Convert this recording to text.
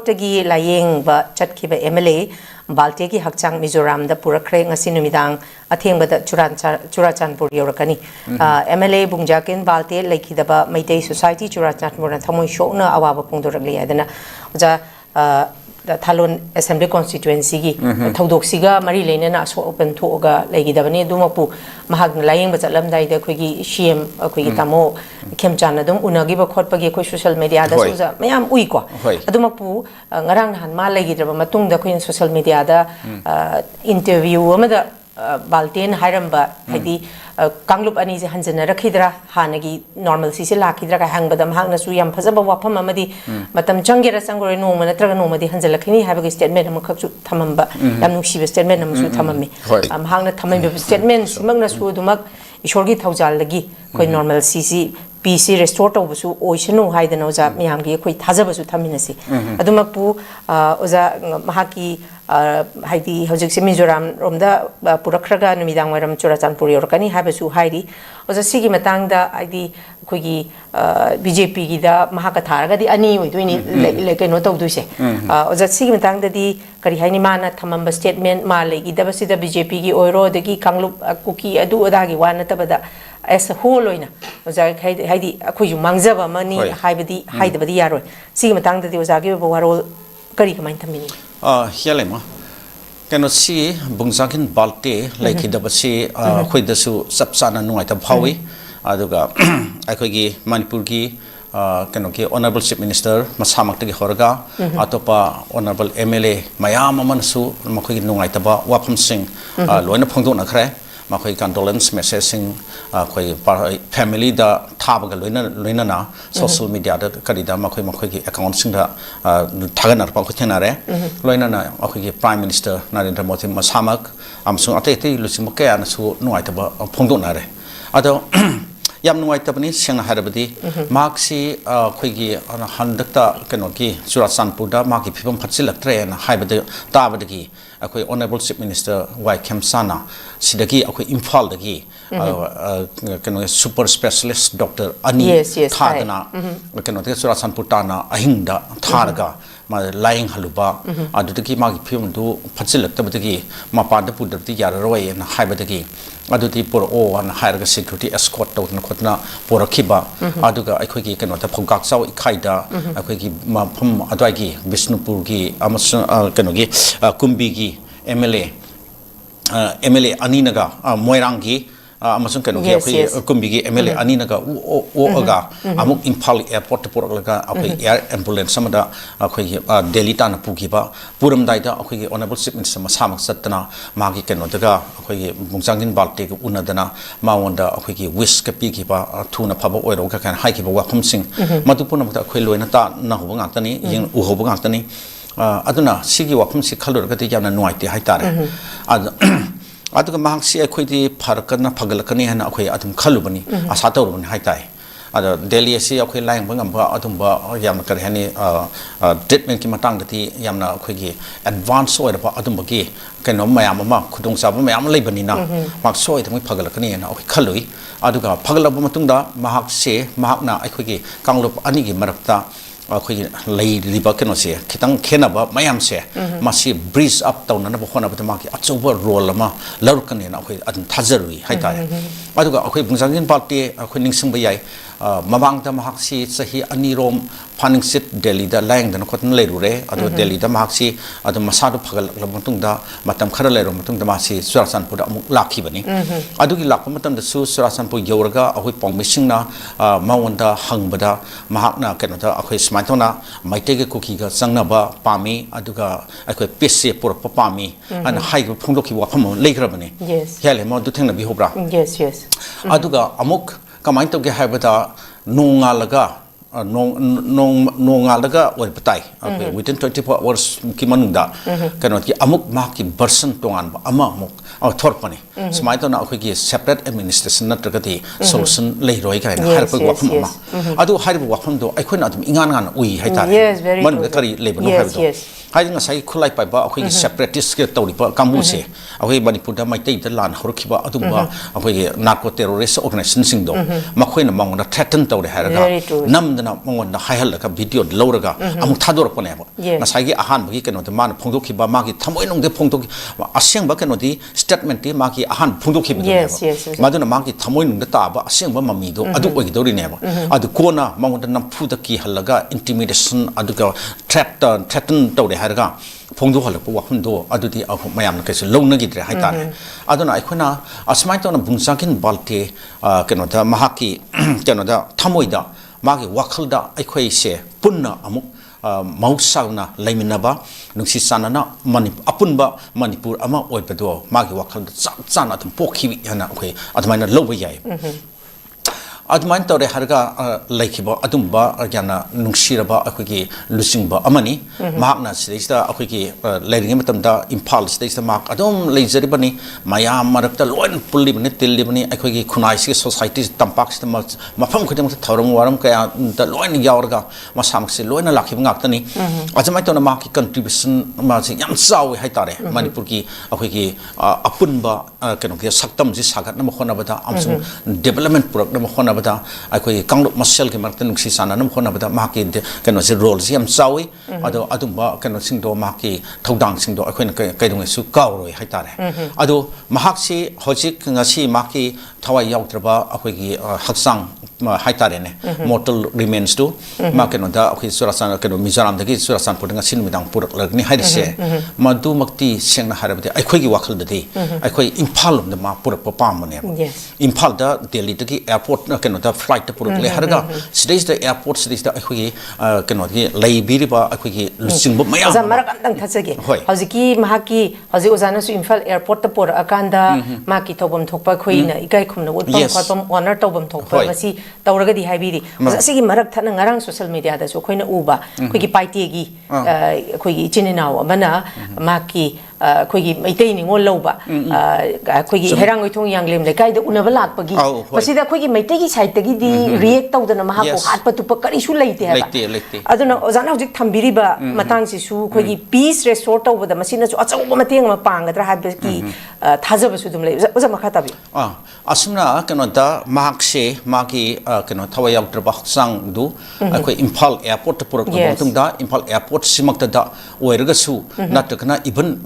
Gangloktagi layeng ba chatkiba MLA Balte ki hakchang Mizoram da purakre ngasi numidang athengba Churachandpur yorakani MLA bungjakin Balte laikidaba Maitei Society Churachandpur na thamoi shokna awaba pungdorakli adana oja the Thalon Assembly constituency gi Thodok Mari Lane na so open thoga legidabani dumapu mahag laying ba chatlam dai da khogi CM khogi tamo khemchan adum unagi ba khotpa gi khoi social media da suja mayam ui ko adumapu ngarang han ma legidaba matung da khoin social media da interview amada Balten Hiramba Hadi Kanglup Ani Hanzana Rakidra Hanagi normalcy Lakidra Hangbadam Hangna Suyam Pazaba Wapam Amadi Matam Jangera Sangor no Manatraga Nomadi Hanzalakini have a statement Makachu Tamamba Yanushi statement Namu Tamami Hangna Tamami statements Magna Sudumak Ishorgi Tauzalagi Koi normal CC PC restore to Oceanu Haidanoza Miamgi Koi Tazabasu Taminasi Adumapu Oza Mahaki Haidi Hojik Mizoram Romda Purakraga Numidang Waram Churachandpur Yorkani Habasu Haidi was a Sigi Matanga ID Kugi BJP Gida Mahakataraga the Ani we doing it like a note of Duse was a Sigi Matanga di Karihanimana Tamamba statement Mali Idabasida BJP Oiro the Gi Kanglup Cookie Adu Odagi Wanatabada as a whole was a Heidi Akuyu Mangzava money Haibadi Haidabadi Yaro Sigi Matanga was arguable Waro Karikamantamini. Hialema cannot see Bungzakin Balte like Hidabasi, Huidasu, Sapsana Nuata Pawi, Aduga, Akogi, Manipurgi, Kanoki, Honorable Chief Minister, Masamakti Horga, Atopa, Honorable MLA, Mayama Mansu, Makogi Nuaitaba, Wapam Singh, Luana Pongdona Kre. Makoi condolence messaging koi family da thabaga loina na social media da kadida makoi ki account sing da thaganar pa khotena re loina na akoi prime minister Narendra Modi masamak amsung ate lusim ke an su nuai ta ba phongdo na re ado yam nuai ta bani seng harabadi maksi khoi gi handakta kenoki Churachandpur da maki phibam phatsilak tre na haibade tabadagi akoi honorable chief minister 𝐍𝐀𝐿 sidagi akoi imphal dagi keno super specialist doctor ani thadana keno te Churachandpur tana ahingda tharga ma lying haluba adutaki magi phim du phachilak tabadagi mapanda pudati yararoi na haibadagi aduti por o an higher security escort to na khotna porakhiba aduga akhoi gi keno ta phongkak chaw ikhaida akhoi gi phum adwai gi Bishnupur gi amasung keno gi kumbi gi MLA Aninaga Moirangi amasung keno gi kumbi gi MLA Aninaga aga amuk Imphal airport porlaga akhoi air ambulance samada akhoi Delhi ta na pugiba puram daida akhoi honorable chief minister masamak satna magi keno daga akhoi Bungzangin Balte ku unadana mawonda akhoi wish ka pi ki ba thuna phaba oiro ka kan hai ki ba wakhum sing madupuna mata akhoi loina ta na hoba ngakani yin u hoba ngakani aduna sigi wakhum si khalur ka ti jamna nuaite haitare aduga mahaksi akhoi di pharkana phagalakani hana akhoi adum khalubani asa tawrubani haitai ada Delhi si akhoi laing bangam ba adumba yamna kar hani treatment ki matang dati yamna akhoi gi advance oira ba adumba gi keno mayam ma khudong sa ba mayam leibani na mak soi thami phagalakani na akhoi khalui aduga phagalaba matungda mahakse mahakna akhoi gi Kanglup ani gi marakta akhoi lei riba keno se khitang khenaba mayam se masi breeze up taw na ba khona ba ma ki achoba role ma larkani na akhoi adun thazarui haitai aduga akhoi Bungzangin Balte akhoi ningsing ba yai mamang da mahaksi sahi anirom Paningsit Delhi da lang da khotn leirure ado Delhi da mahaksi ado masadu phagal matung da matam khara leiro matung da masi Churachandpur da amuk lakhi bani adugi lakpa matam da su Churachandpur yoraga akhoi pongmising na mawonda hangbada mahakna keno da akhoi smaitona maitege kuki ga changna ba pami aduga akhoi pese por pami an hai go phungdoki wa pham leigra bani hele mo du thengna bi hobra yes aduga amuk kamai to ge haibata nongalaga nongalaga or patai within 24 hours ki manungda kano ki amuk ma ki version tongan ba ama amuk thorpani smai to na akhoi ki separate administration natragati solution leiroi kai na harpa wafam ama adu harpa wafam do akhoi na adum ingan ngan ui haita man da kari lebano haibdo hai nga sai khulai pai ba akhoi separatist ke tawri pa kamu se akhoi Manipur da maitai da lan horkiba adumba akhoi narco terrorist organization sing do makhoi na mangna threaten tawre haraga nam ꯅꯝꯗꯅ ꯃꯉꯣꯟꯗ ꯍꯥꯏꯍꯜꯂꯒ video ꯂꯧꯔꯒ ꯑꯃꯨꯛ ꯊꯥꯗꯣꯔꯛꯄꯅꯦꯕ ꯉꯁꯥꯏꯒꯤ ꯑꯍꯥꯟꯕꯒꯤ ꯀꯩꯅꯣꯗ ꯃꯥꯅ ꯐꯣꯡꯗꯣꯛꯈꯤꯕ ꯃꯥꯒꯤ ꯊꯃꯣꯏꯅꯨꯡꯗ ꯐꯣꯡꯗꯣꯛꯈꯤꯕ ꯑꯁꯦꯡꯕ ꯀꯩꯅꯣꯗꯤ ꯁ꯭ꯇꯦꯠꯃꯦꯟꯇꯤ ꯃꯥꯒꯤ ꯑꯍꯥꯟꯕ ꯐꯣꯡꯗꯣꯛꯈꯤꯕꯗꯨꯅꯦꯕ ꯃꯗꯨꯅ ꯃꯥꯒꯤ ꯊꯃꯣꯏꯅꯨꯡꯗ ꯇꯥꯕ ꯑꯁꯦꯡꯕ ꯃꯃꯤꯗꯣ ꯑꯗꯨ ꯑꯣꯏꯒꯗꯧꯔꯤꯅꯦꯕ ꯑꯗꯨ ꯀꯣꯟꯅ ꯃꯉꯣꯟꯗ ꯅꯝꯐꯨꯗ ꯀꯤꯍꯜꯂꯒ ꯏꯟꯇꯤꯃꯤꯗꯦꯁꯟ ꯑꯗꯨꯒ ꯊ꯭ꯔꯦꯇꯟ ꯇꯧꯔꯦ ꯍꯥꯏꯔꯒ ꯐꯣꯡꯗꯣꯛꯍꯜꯂꯛꯄ ꯋꯥꯐꯝꯗꯣ ꯑꯗꯨꯗꯤ ꯃꯌꯥꯝꯅ ꯀꯩꯁꯨ ꯂꯧꯅꯈꯤꯗ꯭ꯔꯦ ꯍꯥꯏꯇꯥꯔꯦ ꯑꯗꯨꯅ ꯑꯩꯈꯣꯏꯅ ꯑꯁꯨꯃꯥꯏꯅ ꯇꯧꯅ ꯕꯨꯡꯖꯥꯒꯤꯟ ꯕꯥꯜꯇꯦ ꯀꯩꯅꯣꯗ ꯃꯍꯥꯛꯀꯤ ꯀꯩꯅꯣꯗ ꯊꯃꯣꯏꯗ ꯃꯥꯒꯤ ꯋꯥꯈꯜꯗ ꯑꯩꯈꯣꯏꯁꯦ ꯄꯨꯟꯅ ꯑꯃꯨꯛ ꯃꯍꯧꯁꯥꯅ ꯂꯩꯃꯤꯟꯅꯕ ꯅꯨꯡꯁꯤ ꯆꯥꯟꯅꯅ ꯑꯄꯨꯟꯕ ꯃꯅꯤꯄꯨꯔ ꯑꯃ ꯑꯣꯏꯕꯗꯣ ꯃꯥꯒꯤ ꯋꯥꯈꯜꯗ ꯆꯞ ꯆꯥꯅ ꯑꯗꯨꯝ ꯄꯣꯛꯈꯤꯕ ꯍꯥꯏꯅ ꯑꯩꯈꯣꯏ ꯑꯗꯨꯃꯥꯏꯅ ꯂꯧꯕ ꯌꯥꯏ ꯑꯗꯨꯃꯥꯏꯅ ꯇꯧꯔꯦ ꯍꯥꯏꯔꯒ ꯂꯩꯈꯤꯕ ꯑꯗꯨꯝꯕ ꯌꯥꯝꯅ ꯅꯨꯡꯁꯤꯔꯕ ꯑꯩꯈꯣꯏꯒꯤ ꯂꯨꯆꯤꯡꯕ ꯑꯃꯅꯤ ꯃꯍꯥꯛꯅ ꯁꯤꯗꯩꯁꯤꯗ ꯑꯩꯈꯣꯏꯒꯤ ꯂꯩꯔꯤꯉꯩ ꯃꯇꯝꯗ ꯏꯝꯐꯥꯜ ꯁꯤꯗꯩꯁꯤꯗ ꯃꯍꯥꯛ ꯑꯗꯨꯝ ꯂꯩꯖꯔꯤꯕꯅꯤ ꯃꯌꯥꯝ ꯃꯔꯛꯇ ꯂꯣꯏꯅ ꯄꯨꯜꯂꯤꯕꯅꯤ ꯇꯤꯜꯂꯤꯕꯅꯤ ꯑꯩꯈꯣꯏꯒꯤ ꯈꯨꯟꯅꯥꯏꯁꯤꯒꯤ ꯁꯣꯁꯥꯏꯇꯤ ꯇꯝꯄꯥꯛꯁꯤꯗ ꯃꯐꯝ ꯈꯨꯗꯤꯡꯃꯛꯇ ꯊꯧꯔꯝ ꯋꯥꯔꯝ ꯀꯌꯥꯗ ꯂꯣꯏꯅ ꯌꯥꯎꯔꯒ ꯃꯁꯥꯃꯛꯁꯦ ꯂꯣꯏꯅ ꯂꯥꯛꯈꯤꯕ ꯉꯥꯛꯇꯅꯤ ꯑꯗꯨꯃꯥꯏꯅ ꯇꯧꯅ ꯃꯍꯥꯛꯀꯤ ꯀꯟꯇ꯭ꯔꯤꯕ꯭ꯌꯨꯁꯟ ꯃꯥꯁꯦ ꯌꯥꯝ ꯆꯥꯎꯋꯤ ꯍꯥꯏꯇꯥꯔꯦ ꯃꯅꯤꯄꯨꯔꯒꯤ ꯑꯩꯈꯣꯏꯒꯤ ꯑꯄꯨꯟꯕ ꯀꯩꯅꯣꯒꯤ ꯁꯛꯇꯝꯁꯤ ꯁꯥꯒꯠꯅꯕ ꯍꯣꯠꯅꯕꯗ ꯑꯃꯁꯨꯡ ꯗꯦꯕꯂꯞꯃꯦꯟ ꯄꯨꯔꯛꯅꯕ ꯍꯣꯠꯅꯕꯗ ꯑꯩꯈꯣꯏ ꯀꯥꯡꯂꯨꯞ ꯃꯁꯦꯜꯒꯤ ꯃꯔꯛꯇ ꯅꯨꯡꯁꯤ ꯆꯥꯟꯅꯅꯕ ꯍꯣꯠꯅꯕꯗ ꯃꯍꯥꯛꯀꯤ ꯀꯩꯅꯣꯁꯦ ꯔꯣꯜꯁꯦ ꯌꯥꯝ ꯆꯥꯎꯋꯤ ꯑꯗꯣ ꯑꯗꯨꯝꯕ ꯀꯩꯅꯣꯁꯤꯡꯗꯣ ꯃꯍꯥꯛꯀꯤ ꯊꯧꯗꯥꯡꯁꯤꯡꯗꯣ ꯑꯩꯈꯣꯏꯅ ꯀꯩꯗꯧꯉꯩꯁꯨ ꯀꯥꯎꯔꯣꯏ ꯍꯥꯏꯇꯥꯔꯦ ꯑꯗꯣ ꯃꯍꯥꯛꯁꯤ ꯍꯧꯖꯤꯛ ꯉꯁꯤ ꯃꯍꯥꯛꯀꯤ ꯊꯋꯥꯏ ꯌꯥꯎꯗ꯭ꯔꯕ ꯑꯩꯈꯣꯏꯒꯤ ꯍꯛꯆꯥꯡ ꯍꯥꯏꯇꯥꯔꯦꯅꯦ ꯃꯣꯔꯇꯜ ꯔꯤꯃꯦꯟꯁꯇꯨ ꯃꯥ ꯀꯩꯅꯣꯗ ꯑꯩꯈꯣꯏ ꯀꯩꯅꯣ ꯃꯤꯖꯣꯔꯥꯝꯗꯒꯤ ꯆꯨꯔꯥꯆꯥꯟꯄꯨꯔꯗ ꯉꯁꯤ ꯅꯨꯃꯤꯗꯥꯡ ꯄꯨꯔꯛꯂꯒꯅꯤ ꯍꯥꯏꯔꯤꯁꯦ ꯃꯗꯨꯃꯛꯇꯤ ꯁꯦꯡꯅ ꯍꯥꯏꯔꯕꯗꯤ ꯑꯩꯈꯣꯏꯒꯤ ꯋꯥꯈꯜꯗꯗꯤ ꯑꯩꯈꯣꯏ ꯏꯝꯐꯥꯜ ꯂꯣꯝꯗ ꯃꯥ ꯄꯨꯔꯛꯄ ꯄꯥꯝꯕꯅꯦꯕ ꯏꯝꯐꯥꯜꯗ ꯗꯦꯜꯂꯤꯗꯒꯤ ꯑꯦꯌꯔꯄꯣꯔꯠ ꯀꯩꯅꯣꯗ ꯐ꯭ꯂꯥꯏꯠꯇ ꯄꯨꯔꯛꯂꯦ ꯍꯥꯏꯔꯒ ꯁꯤꯗꯩꯁꯤꯗ ꯑꯦꯌꯔꯄꯣꯔꯠ ꯁꯤꯗꯩꯁꯤꯗ ꯑꯩꯈꯣꯏꯒꯤ ꯀꯩꯅꯣꯒꯤ ꯂꯩꯕꯤꯔꯤꯕ ꯑꯩꯈꯣꯏꯒꯤ ꯂꯨꯆꯤꯡꯕ ꯃꯌꯥꯝ ꯑꯣꯖꯥ ꯃꯔꯛ ꯑꯝꯇꯪ ꯊꯠꯆꯒꯦ ꯍꯧꯖꯤꯛꯀꯤ ꯃꯍꯥꯛꯀꯤ ꯍꯧꯖꯤꯛ ꯑꯣꯖꯥꯅꯁꯨ ꯏꯝꯐꯥꯜ ꯑꯦꯌꯔꯄꯣꯔꯠꯇ ꯄꯨꯔꯛꯑꯀꯥꯟꯗ ꯃꯍꯥꯛꯀꯤ ꯇꯧꯐꯝ ꯊꯣꯛꯄ ꯑꯩꯈꯣꯏꯅ ꯏꯀꯥꯏ ꯈꯨꯝꯅ ꯎꯠꯐꯝ ꯈꯣꯠꯐꯝ ꯑꯣꯅꯔ ꯇꯧꯐꯝ ꯊꯣꯛꯄ ꯃꯁꯤ ꯇꯧꯔꯒꯗꯤ ꯍꯥꯏꯕꯤꯔꯤ ꯑꯣꯖꯥ ꯑꯁꯤꯒꯤ ꯃꯔꯛ ꯊꯠꯅ ꯉꯔꯥꯡ ꯁꯣꯁꯤꯌꯦꯜ ꯃꯤꯗꯤꯌꯥꯗꯁꯨ ꯑꯩꯈꯣꯏꯅ ꯎꯕ ꯑꯩꯈꯣꯏꯒꯤ ꯄꯥꯏꯇꯦꯒꯤ ꯑꯩꯈꯣꯏꯒꯤ ꯏꯆꯤꯟ ꯏꯅꯥꯎ ꯑꯃꯅ ꯃꯍꯥꯛꯀꯤ ꯑꯩꯈꯣꯏꯒꯤ ꯃꯩꯇꯩ ꯅꯤꯉꯣꯜ ꯂꯧꯕ ꯑꯩꯈꯣꯏꯒꯤ ꯍꯩꯔꯥꯡꯒꯣꯏꯊꯣꯡ ꯌꯥꯡꯂꯦꯝ ꯂꯩꯀꯥꯏꯗ ꯎꯅꯕ ꯂꯥꯛꯄꯒꯤ ꯃꯁꯤꯗ ꯑꯩꯈꯣꯏꯒꯤ ꯃꯩꯇꯩꯒꯤ ꯁꯥꯏꯠꯇꯒꯤꯗꯤ ꯔꯤꯌꯦꯛ ꯇꯧꯗꯅ ꯃꯍꯥꯛꯄꯨ ꯍꯥꯠꯄ ꯇꯨꯞꯄ ꯀꯔꯤꯁꯨ ꯂꯩꯇꯦ ꯍꯥꯏꯕ ꯑꯗꯨꯅ ꯑꯣꯖꯥꯅ ꯍꯧꯖꯤꯛ ꯊꯝꯕꯤꯔꯤꯕ ꯃꯇꯥꯡꯁꯤꯁꯨ ꯑꯩꯈꯣꯏꯒꯤ ꯄꯤꯁ ꯔꯦꯁꯇꯣꯔ ꯇꯧꯕꯗ ꯃꯁꯤꯅꯁꯨ ꯑꯆꯧꯕ ꯃꯇꯦꯡ ꯑꯃ ꯄꯥꯡꯒꯗ꯭ꯔꯥ ꯍꯥꯏꯕꯒꯤ ꯊꯥꯖꯕꯁꯨ ꯑꯗꯨꯝ ꯂꯩ ꯑꯣꯖꯥ ꯃꯈꯥ ꯇꯥꯕꯤꯌꯨ ꯑꯁꯨꯝꯅ ꯀꯩꯅꯣꯗ ꯃꯍꯥꯛꯁꯦ ꯃꯥꯒꯤ ꯀꯩꯅꯣ ꯊꯋꯥꯏ ꯌꯥꯎꯗ꯭ꯔꯕ ꯍꯛꯆꯥꯡꯗꯨ ꯑꯩꯈꯣꯏ ꯏꯝꯐꯥꯜ ꯑꯦꯌꯔꯄꯣꯔꯠꯇ ꯄꯨꯔꯛꯂꯕ ꯃꯇꯨꯡꯗ ꯏꯝꯐꯥꯜ ꯑꯦꯌꯔꯄꯣꯔꯠꯁꯤꯃꯛꯇꯗ ꯑꯣꯏꯔꯒꯁꯨ ꯅꯠꯇ꯭ꯔꯒꯅ ꯏꯚꯟ